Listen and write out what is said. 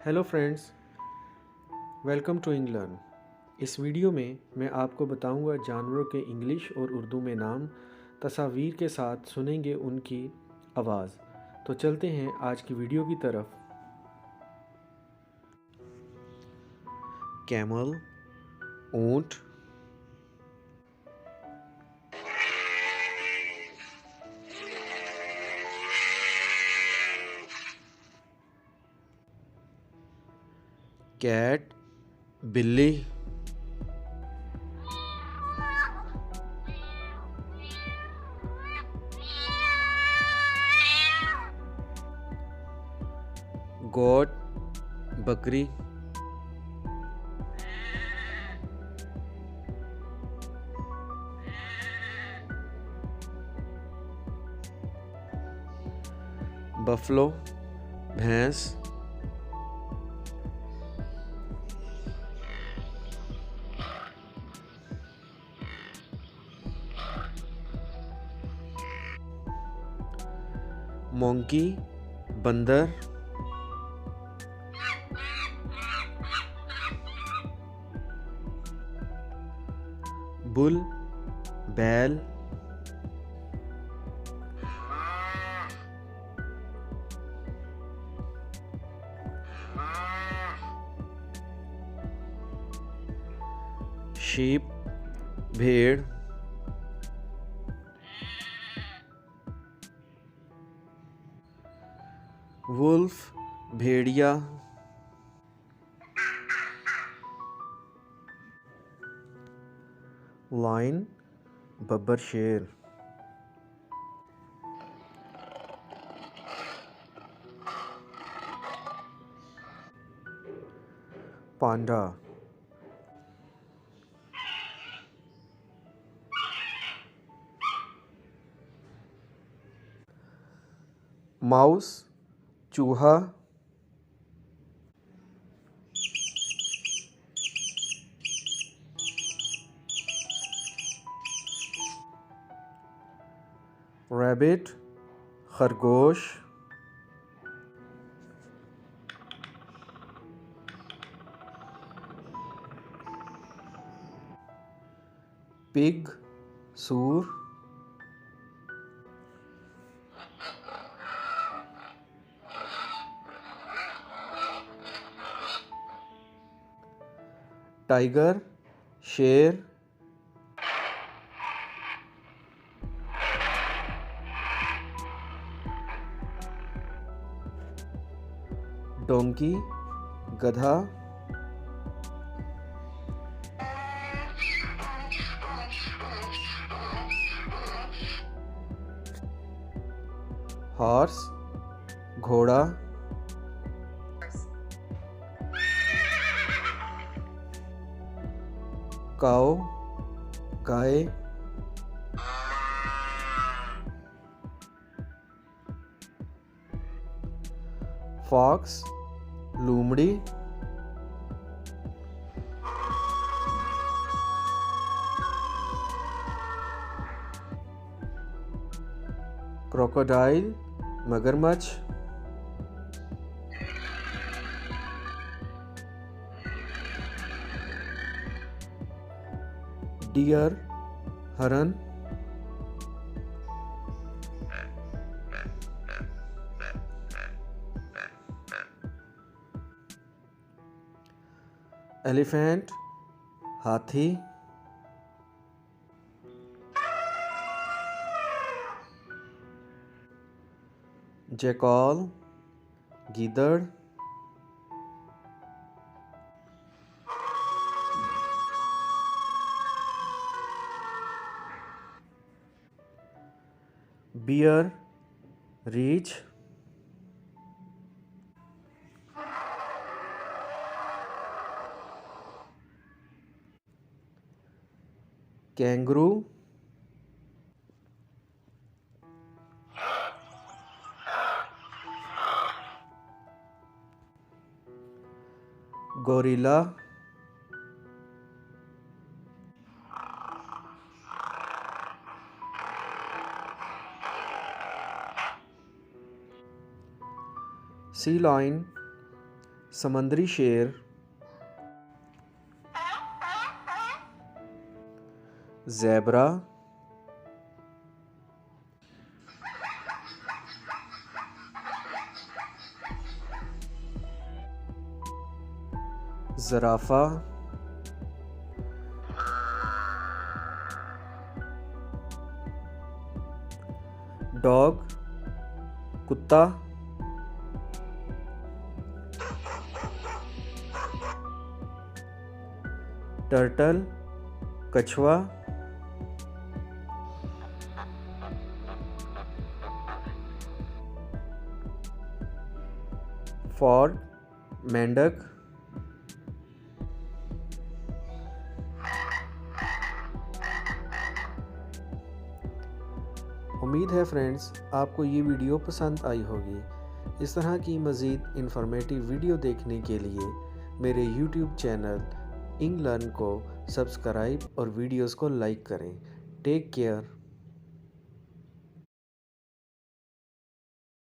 Hello friends, welcome to Englearn. इस video में मैं आपको बताऊंगा जानवरों के इंग्लिश और उर्दू में नाम, तस्वीर के साथ सुनेंगे उनकी आवाज़। तो चलते हैं आज की वीडियो की तरफ। कैमल, ऊंट, कैट, बिल्ली, गोट, बकरी, बफलो, भैंस, मोंकी, बंदर, बुल, बैल, शीप, भेड़, वुल्फ, भेड़िया, लायन, बब्बर शेर, पांडा, माउस, चूहा, रैबिट, खरगोश, पिग, सूर, टाइगर, शेर, डोंकी, गधा, हॉर्स, घोड़ा, काऊ, गाय, फॉक्स, लोमड़ी, क्रोकोडाइल, मगरमच्छ, डियर, हरन, एलिफेंट, हाथी, जैकल, गीदड़, beer, रीछ, kangaroo, gorilla, sea lion, समंदरी शेर, ज़ेब्रा, ज़राफ़ा, डॉग, कुत्ता, टर्टल, कछुआ, फॉग, मेंढक। उम्मीद है फ्रेंड्स आपको ये वीडियो पसंद आई होगी। इस तरह की मज़ीद इन्फॉर्मेटिव वीडियो देखने के लिए मेरे यूट्यूब चैनल इंग्लर्न को सब्सक्राइब और वीडियोस को लाइक करें। Take care.